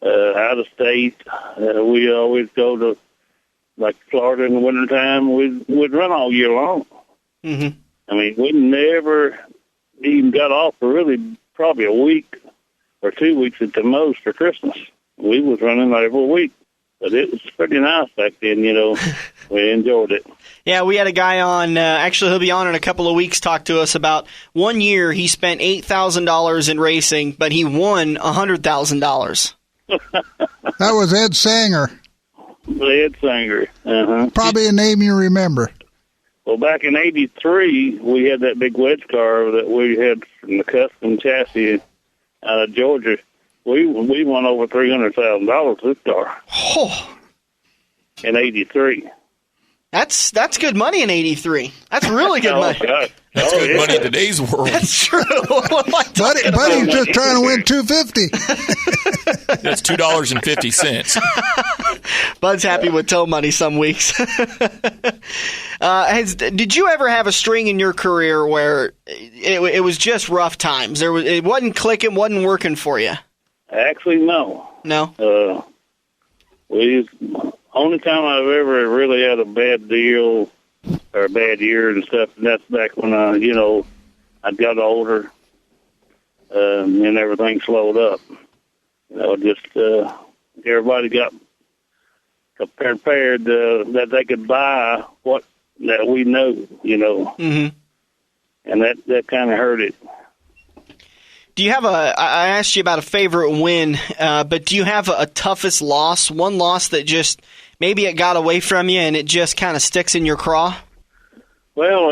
Out of state. We always go to like Florida in the wintertime. We'd run all year long. Mm-hmm. We never even got off for really probably a week or 2 weeks at the most for Christmas. We was running every week. But it was pretty nice back then, We enjoyed it. Yeah, we had a guy on, actually he'll be on in a couple of weeks, talk to us about one year he spent $8,000 in racing, but he won $100,000. That was Ed Sanger. Ed Sanger. Uh-huh. Probably a name you remember. Well, back in '83, we had that big wedge car that we had from the custom chassis out of Georgia. We won over $300,000 this car. Oh. In '83. That's good money in '83. That's really good money. God. That's good money in today's world. That's true. Buddy's just trying to win $250. That's $2.50. Bud's happy with tow money some weeks. Did you ever have a string in your career where it was just rough times? It wasn't clicking, wasn't working for you? Actually, no. No? Only time I've ever really had a bad deal or a bad year and stuff, and that's back when I got older and everything slowed up. Everybody got prepared that they could buy what that we know, Mm-hmm. and that kind of hurt it. Do you have I asked you about a favorite win, but do you have a toughest loss, one loss that just maybe it got away from you and it just kind of sticks in your craw? Well,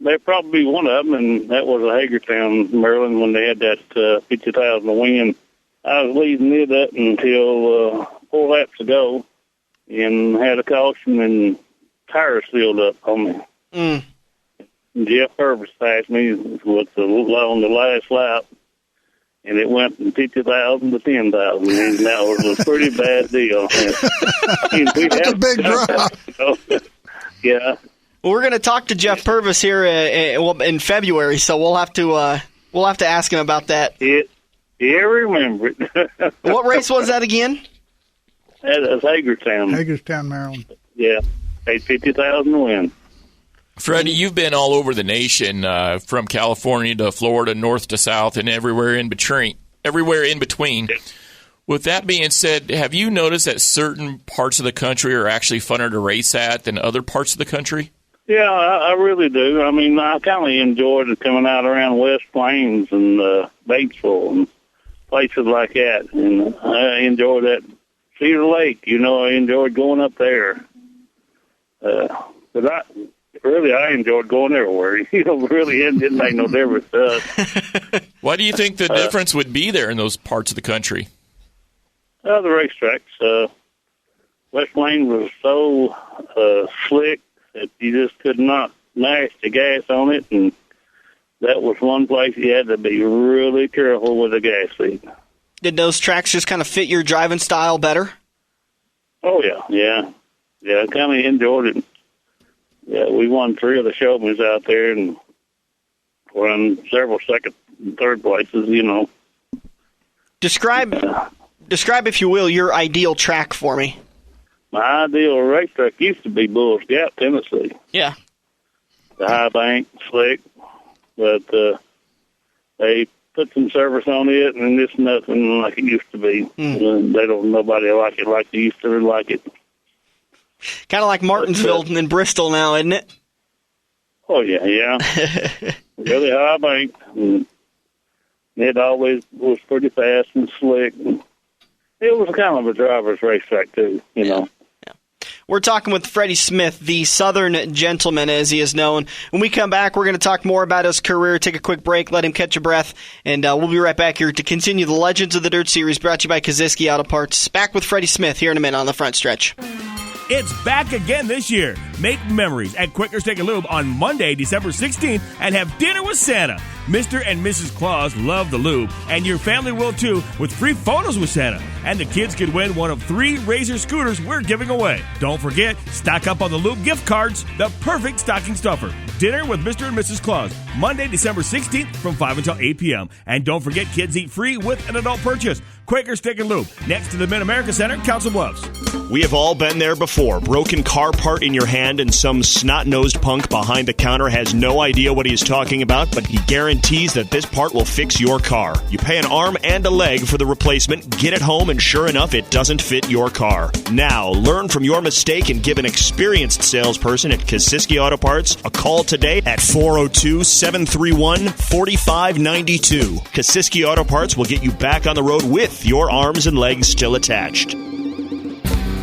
there'd probably be one of them, and that was Hagerstown, Maryland, when they had that 50,000 win. I was leading near that until 4 laps to go, and had a caution and tires sealed up on me. Jeff Purvis passed me on the last lap, and it went from 50,000 to 10,000, and that was a pretty bad deal. That's a big drop. Yeah. Well, we're going to talk to Jeff Purvis here in February, so we'll have to ask him about that. Yeah, remember it. What race was that again? That was Hagerstown. Hagerstown, Maryland. Yeah, paid 50,000 win. Freddie, you've been all over the nation, from California to Florida, north to south, and everywhere in between. With that being said, have you noticed that certain parts of the country are actually funner to race at than other parts of the country? Yeah, I really do. I mean, I kind of enjoyed it coming out around West Plains and Batesville and places like that. And I enjoyed that. Cedar Lake, I enjoyed going up there. But I enjoyed going everywhere. Really, it didn't make no difference to us. Why do you think the difference would be there in those parts of the country? The racetracks. West Plains was so slick that you just could not mash the gas on it, and that was one place you had to be really careful with the gas feed. Did those tracks just kind of fit your driving style better? Oh, yeah. I kind of enjoyed it. Yeah, we won 3 of the showmans out there and won several second and third places, Describe, if you will, your ideal track for me. My ideal racetrack used to be Bulls Gap, Tennessee. Yeah. The high bank, slick, but they put some service on it, and it's nothing like it used to be. Nobody like it like they used to like it. Kind of like Martinsville and Bristol now, isn't it? Oh, yeah. Really high bank. And it always was pretty fast and slick. It was kind of a driver's racetrack, too, Yeah. We're talking with Freddy Smith, the Southern Gentleman, as he is known. When we come back, we're going to talk more about his career, take a quick break, let him catch a breath, and we'll be right back here to continue the Legends of the Dirt series brought to you by Kaziski Auto Parts. Back with Freddy Smith here in a minute on the front stretch. It's back again this year. Make memories at Quaker Steak & Lube on Monday, December 16th, and have dinner with Santa. Mr. and Mrs. Claus love the lube, and your family will too, with free photos with Santa. And the kids could win one of 3 Razor scooters we're giving away. Don't forget, stock up on the lube gift cards, the perfect stocking stuffer. Dinner with Mr. and Mrs. Claus, Monday, December 16th from 5 until 8 p.m. And don't forget, kids eat free with an adult purchase. Quaker Steak & Lube, next to the Mid-America Center, Council Bluffs. We have all been there before. Broken car part in your hand and some snot-nosed punk behind the counter has no idea what he is talking about, but he guarantees that this part will fix your car. You pay an arm and a leg for the replacement, get it home, and sure enough, it doesn't fit your car. Now, learn from your mistake and give an experienced salesperson at Kaziski Auto Parts a call today at 402-731-4592. Kaziski Auto Parts will get you back on the road with your arms and legs still attached.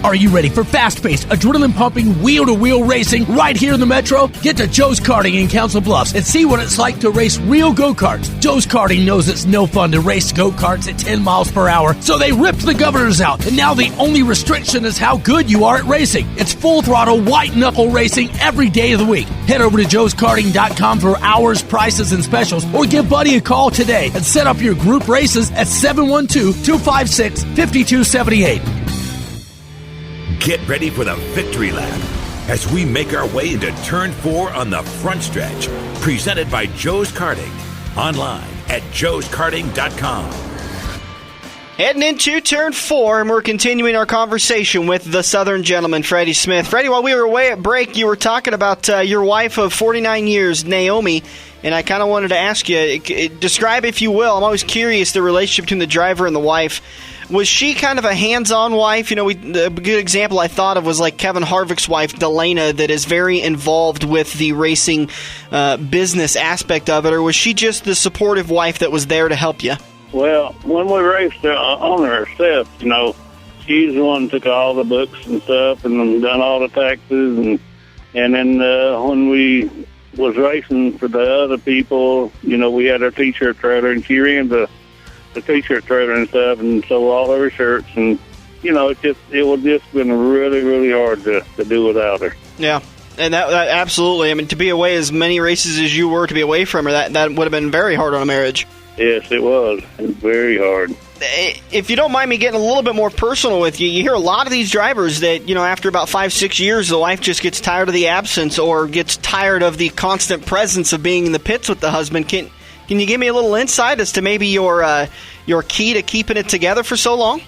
Are you ready for fast-paced, adrenaline-pumping, wheel-to-wheel racing right here in the Metro? Get to Joe's Karting in Council Bluffs and see what it's like to race real go-karts. Joe's Karting knows it's no fun to race go-karts at 10 miles per hour, so they ripped the governors out, and now the only restriction is how good you are at racing. It's full-throttle, white-knuckle racing every day of the week. Head over to joeskarting.com for hours, prices, and specials, or give Buddy a call today and set up your group races at 712-256-5278. Get ready for the victory lap as we make our way into Turn 4 on the front stretch. Presented by Joe's Karting. Online at joeskarting.com. Heading into Turn 4, and we're continuing our conversation with the Southern Gentleman, Freddy Smith. Freddy, while we were away at break, you were talking about your wife of 49 years, Naomi, and I kind of wanted to ask you, describe, if you will, I'm always curious, the relationship between the driver and the wife. Was she kind of a hands-on wife? A good example I thought of was like Kevin Harvick's wife, Delana, that is very involved with the racing business aspect of it, or was she just the supportive wife that was there to help you? Well, when we raced on herself, she's the one that took all the books and stuff and done all the taxes. And then when we was racing for the other people, we had our T-shirt trailer, and she ran the T-shirt trailer and stuff and sold all of her shirts. And, it would just been really, really hard to do without her. Yeah. And that absolutely, to be away as many races as you were to be away from her, that would have been very hard on a marriage. Yes, it was. It was very hard. If you don't mind me getting a little bit more personal with you, you hear a lot of these drivers that, after about 5-6 years, the wife just gets tired of the absence or gets tired of the constant presence of being in the pits with the husband. Can you give me a little insight as to maybe your key to keeping it together for so long?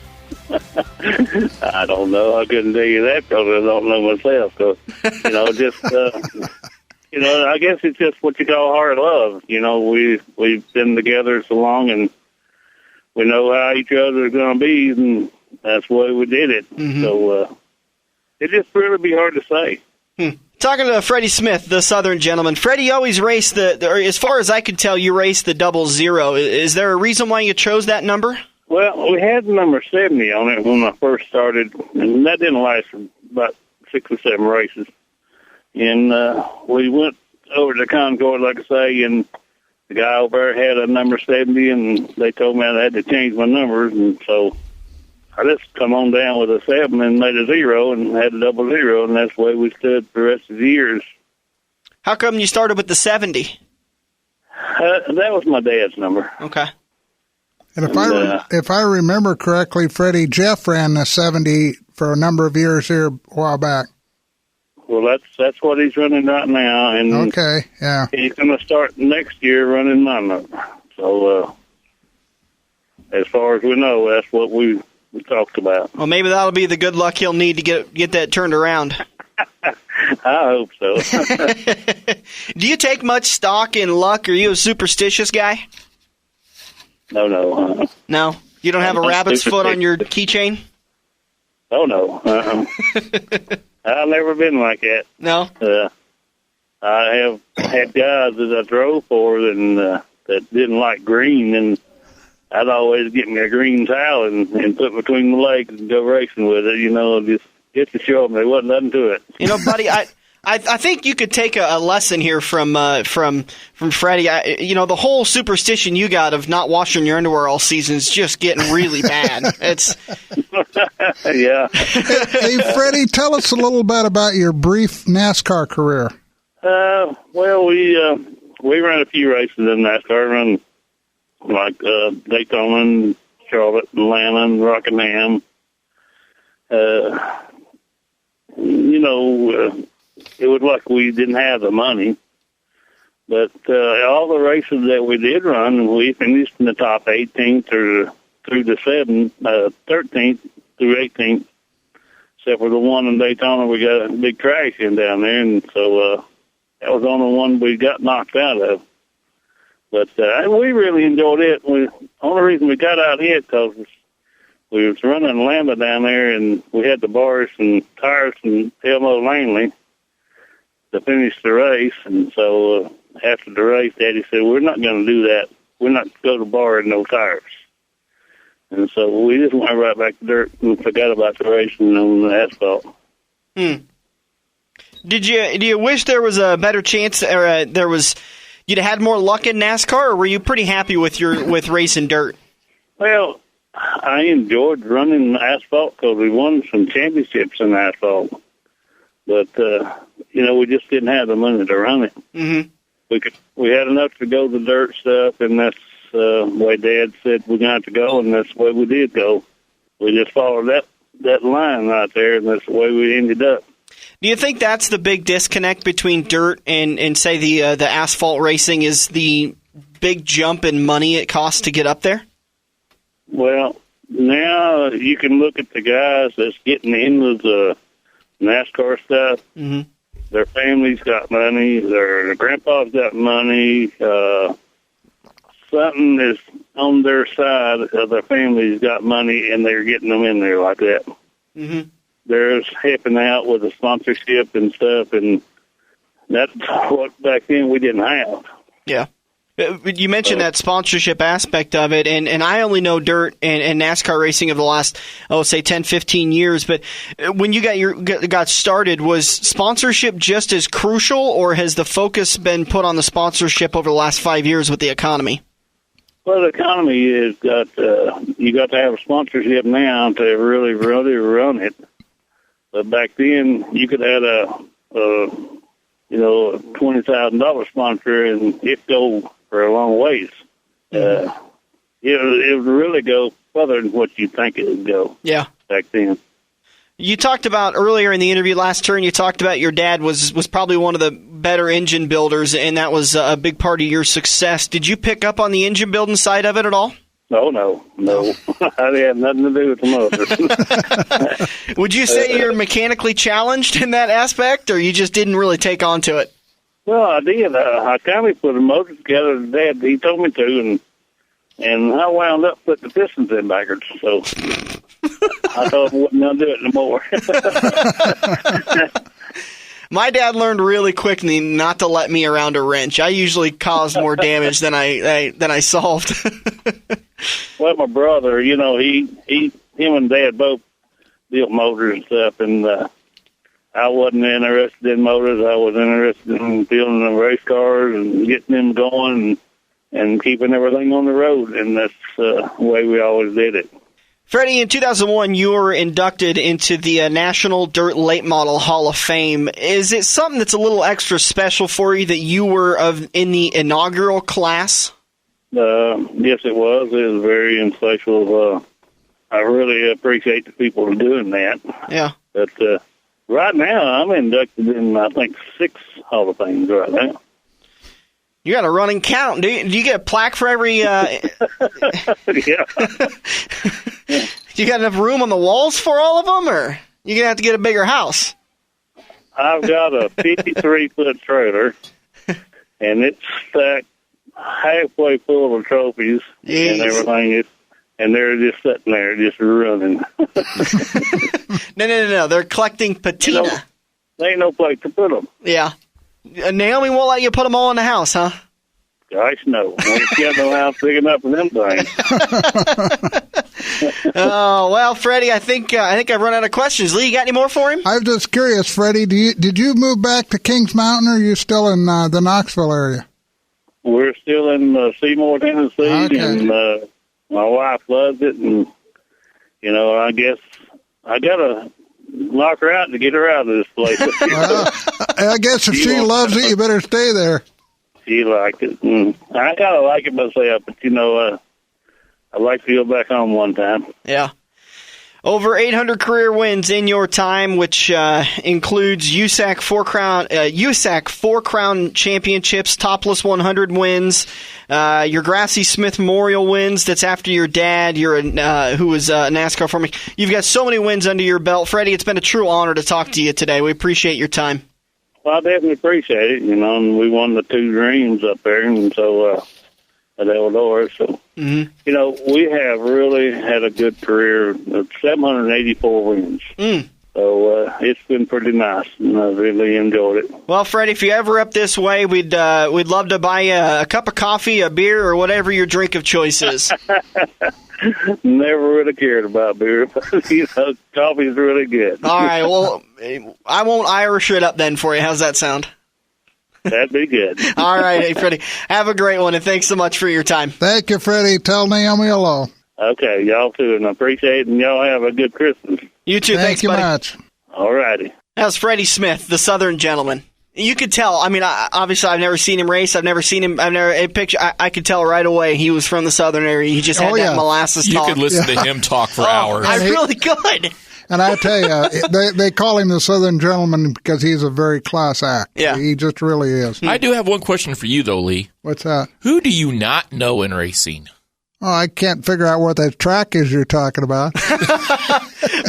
I don't know. I couldn't tell you that because I don't know myself. So, I guess it's just what you call hard love. We've been together so long, and we know how each other is going to be, and that's why we did it. Mm-hmm. So it just really be hard to say. Talking to Freddy Smith, the Southern gentleman. Freddie always raced as far as I could tell, you raced the 00. Is there a reason why you chose that number? Well, we had the number 70 on it when I first started, and that didn't last for about 6 or 7 races. And we went over to Concord, like I say, and the guy over there had a number 70, and they told me I had to change my numbers. And so I just come on down with a 7 and made a 0 and had a 00, and that's the way we stood for the rest of the years. How come you started with the 70? That was my dad's number. Okay. And if I remember correctly, Freddie, Jeff ran the 70 for a number of years here a while back. Well, that's what he's running right now, and okay, yeah, he's going to start next year running my number. So, as far as we know, that's what we talked about. Well, maybe that'll be the good luck he'll need to get that turned around. I hope so. Do you take much stock in luck? Are you a superstitious guy? No. No? You don't have a rabbit's foot on your keychain? Oh, no. I've never been like that. No? I have had guys that I drove for that didn't like green, and I'd always get me a green towel and put between the legs and go racing with it, just to show them there wasn't nothing to it. Buddy, I think you could take a lesson here from Freddie. The whole superstition you got of not washing your underwear all season is just getting really bad. It's yeah. Hey, Freddie, tell us a little bit about your brief NASCAR career. Well, we ran a few races in NASCAR, run like Daytona, and Charlotte, Atlanta, and Rockingham. It was like we didn't have the money, but all the races that we did run, we finished in the top 18th through the 13th through 18th, except for the one in Daytona we got a big crash in down there, and so that was the only one we got knocked out of. But we really enjoyed it. The only reason we got out of it because we was running Lambda down there, and we had the bars and tires from Elmo Langley to finish the race. And so after the race, Daddy said, we're not going to do that. We're not going to go to bar and no tires. And so we just went right back to dirt and forgot about the racing on the asphalt. Do you wish there was a better chance, or you'd have had more luck in NASCAR, or were you pretty happy with racing dirt? Well, I enjoyed running asphalt because we won some championships in asphalt. But, we just didn't have the money to run it. Mm-hmm. We had enough to go the dirt stuff, and that's the way Dad said we're going to have to go, and that's the way we did go. We just followed that line right there, and that's the way we ended up. Do you think that's the big disconnect between dirt and say, the asphalt racing is the big jump in money it costs to get up there? Well, now you can look at the guys that's getting into the NASCAR stuff. Mm-hmm. Their family's got money. Their grandpa's got money. something is on their side of their family's got money and they're getting them in there like that. Mm-hmm. They're helping out with the sponsorship and stuff, and that's what back then we didn't have. Yeah. You mentioned that sponsorship aspect of it, and I only know dirt and NASCAR racing of the last, say 10, 15 years, but when you got started, was sponsorship just as crucial, or has the focus been put on the sponsorship over the last 5 years with the economy? Well, the economy is got you got to have a sponsorship now to really run it. But back then, you could have a $20,000 sponsor, and it go for a long ways. It would really go further than what you think it would go. Yeah. Back then. You talked about earlier in the interview last turn, you talked about your dad was probably one of the better engine builders, and that was a big part of your success. Did you pick up on the engine building side of it at all? No. I had nothing to do with the motor. Would you say you're mechanically challenged in that aspect, or you just didn't really take on to it? Well, I did. I kind of put a motor together. Dad, he told me to, and I wound up putting the pistons in backwards. So I thought I wouldn't do it no more. My dad learned really quickly not to let me around a wrench. I usually caused more damage than I solved. Well, my brother, him and Dad both built motors and stuff, and I wasn't interested in motors. I was interested in building the race cars and getting them going and keeping everything on the road, and that's the way we always did it. Freddie, in 2001, you were inducted into the National Dirt Late Model Hall of Fame. Is it something that's a little extra special for you that you were in the inaugural class? Yes, it was. It was very special. I really appreciate the people doing that. Yeah. But right now, I'm inducted in, I think, 6 Hall of Fames right now. You got a running count. Do you get a plaque for every... Yeah. You got enough room on the walls for all of them, or you're going to have to get a bigger house? I've got a 53-foot trailer, and it's stacked halfway full of trophies and everything. And they're just sitting there, just running. No. They're collecting patina. There ain't no place to put them. Yeah. Naomi won't let you put them all in the house, huh? Gosh, no. We got no house big enough for them things. Oh, well, Freddie, I think I've run out of questions. Lee, you got any more for him? I was just curious, Freddie, did you move back to Kings Mountain, or are you still in the Knoxville area? We're still in Seymour, Tennessee, okay. And my wife loves it, and, I guess I got to knock her out to get her out of this place. I guess if she loves it, you better stay there. She liked it. I kind of like it myself, but, I'd like to go back home one time. Yeah. Over 800 career wins in your time, which includes USAC four crown championships, topless 100 wins, your Grassy Smith Memorial wins. That's after your dad, who was a NASCAR foreman. You've got so many wins under your belt, Freddie. It's been a true honor to talk to you today. We appreciate your time. Well, I definitely appreciate it. And we won the 2 Dreams up there, and so at Eldora. So, we have really had a good career of 784 wins. So it's been pretty nice, and I really enjoyed it. Well, Freddie, if you're ever up this way, we'd love to buy you a cup of coffee, a beer, or whatever your drink of choice is. Never really cared about beer, but coffee's really good. All right, well, I won't Irish it up then for you. How's that sound? That'd be good. All right, hey, Freddie. Have a great one, and thanks so much for your time. Thank you, Freddie. Tell Naomi hello. Okay, y'all too, and I appreciate it, and y'all have a good Christmas. You too. Thank you buddy. much. All righty. That was Freddy Smith, the Southern gentleman. You could tell. I mean, obviously, I've never seen him race. I've never seen him. I could tell right away he was from the Southern area. He just had that molasses talk. You could listen to him talk for hours. I really could. And I tell you, they call him the Southern Gentleman because he's a very class act. Yeah. He just really is. I do have one question for you, though, Lee. What's that? Who do you not know in racing? Oh, I can't figure out what that track is you're talking about.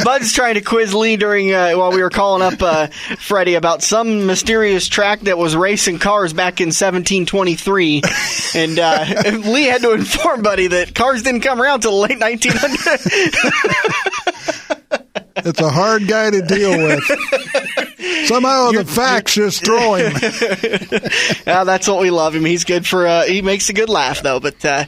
Bud's trying to quiz Lee during while we were calling up Freddie about some mysterious track that was racing cars back in 1723, and Lee had to inform Buddy that cars didn't come around till the late 1900s. It's a hard guy to deal with. Somehow the facts just throw him. Yeah, that's what we love him. He's good for. He makes a good laugh though, but.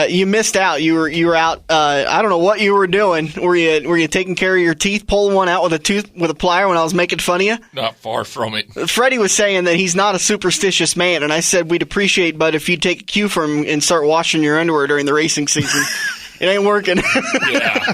You missed out. You were out. I don't know what you were doing. Were you taking care of your teeth, pulling one out with a plier when I was making fun of you? Not far from it. Freddie was saying that he's not a superstitious man, and I said we'd appreciate, Bud, if you'd take a cue from him and start washing your underwear during the racing season. It ain't working. Yeah.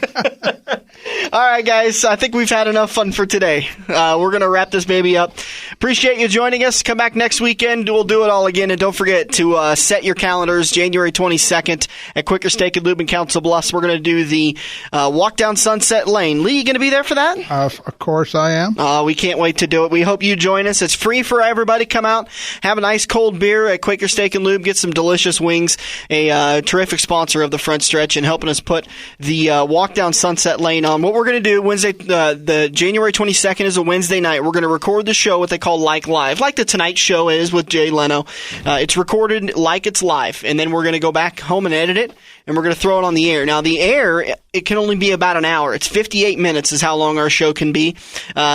All right, guys. I think we've had enough fun for today. We're going to wrap this baby up. Appreciate you joining us. Come back next weekend. We'll do it all again. And don't forget to set your calendars January 22nd at Quicker Steak and Lube in Council Bluffs. We're going to do the walk down Sunset Lane. Lee, you going to be there for that? Of course I am. We can't wait to do it. We hope you join us. It's free for everybody. Come out, have a nice cold beer at Quaker Steak and Lube, get some delicious wings, a terrific sponsor of the Front Stretch and helping us put the walk down Sunset Lane on. What we're going to do Wednesday, the January 22nd is a Wednesday night. We're going to record the show, what they call like live, like the Tonight Show is with Jay Leno. It's recorded like it's live, and then we're going to go back home and edit it, and we're going to throw it on the air. Now, the air, it can only be about an hour. It's 58 minutes is how long our show can be.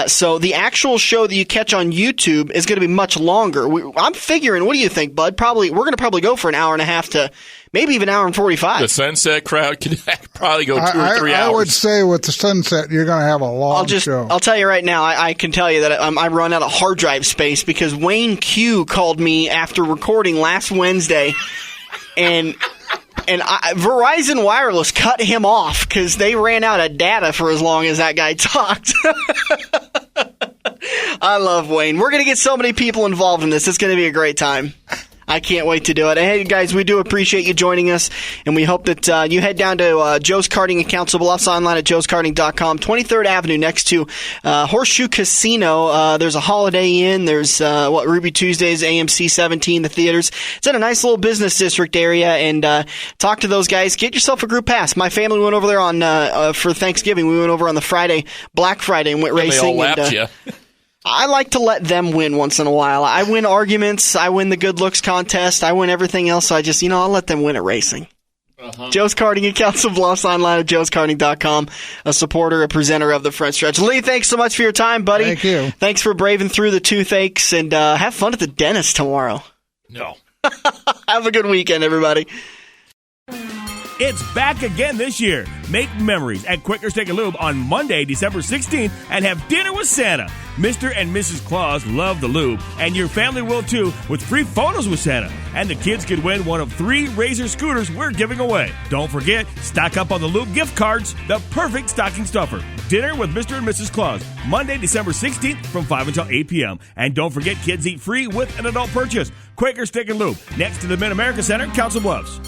So the actual show that you catch on YouTube is going to be much longer. I'm figuring, what do you think, Bud? We're going to probably go for an hour and a half to maybe even an hour and 45. The Sunset crowd could probably go 2 or 3 hours. I would say with the Sunset, you're going to have a long show. I'll tell you right now, I can tell you that I run out of hard drive space because Wayne Q called me after recording last Wednesday, and Verizon Wireless cut him off because they ran out of data for as long as that guy talked. I love Wayne. We're going to get so many people involved in this. It's going to be a great time. I can't wait to do it. And hey, guys, we do appreciate you joining us, and we hope that you head down to Joe's Karting in Council Bluffs, online at joeskarting.com, 23rd Avenue next to Horseshoe Casino. There's a Holiday Inn. There's Ruby Tuesdays, AMC 17, the theaters. It's in a nice little business district area, and talk to those guys. Get yourself a group pass. My family went over there on for Thanksgiving. We went over on the Friday, Black Friday, and went racing. They all lapped you. I like to let them win once in a while. I win arguments. I win the good looks contest. I win everything else. So I just, I'll let them win at racing. Joe's Karting in Council Bluffs, online at joeskarting.com, a supporter, a presenter of the Front Stretch. Lee, thanks so much for your time, buddy. Thank you. Thanks for braving through the toothaches, and have fun at the dentist tomorrow. No. Have a good weekend, everybody. It's back again this year. Make memories at Quicker Steak and Lube on Monday, December 16th, and have dinner with Santa. Mr. and Mrs. Claus love the lube, and your family will too, with free photos with Santa. And the kids could win one of 3 Razor scooters we're giving away. Don't forget, stock up on the lube gift cards, the perfect stocking stuffer. Dinner with Mr. and Mrs. Claus, Monday, December 16th from 5 until 8 p.m. And don't forget, kids eat free with an adult purchase. Quaker Steak and Lube, next to the Mid-America Center, Council Bluffs.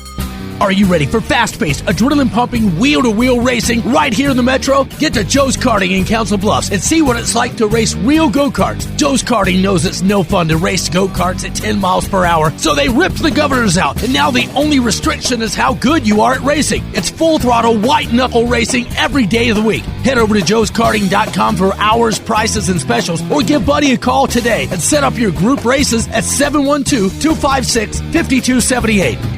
Are you ready for fast-paced, adrenaline-pumping, wheel-to-wheel racing right here in the Metro? Get to Joe's Karting in Council Bluffs and see what it's like to race real go-karts. Joe's Karting knows it's no fun to race go-karts at 10 miles per hour, so they ripped the governors out, and now the only restriction is how good you are at racing. It's full-throttle, white-knuckle racing every day of the week. Head over to joeskarting.com for hours, prices, and specials, or give Buddy a call today and set up your group races at 712-256-5278.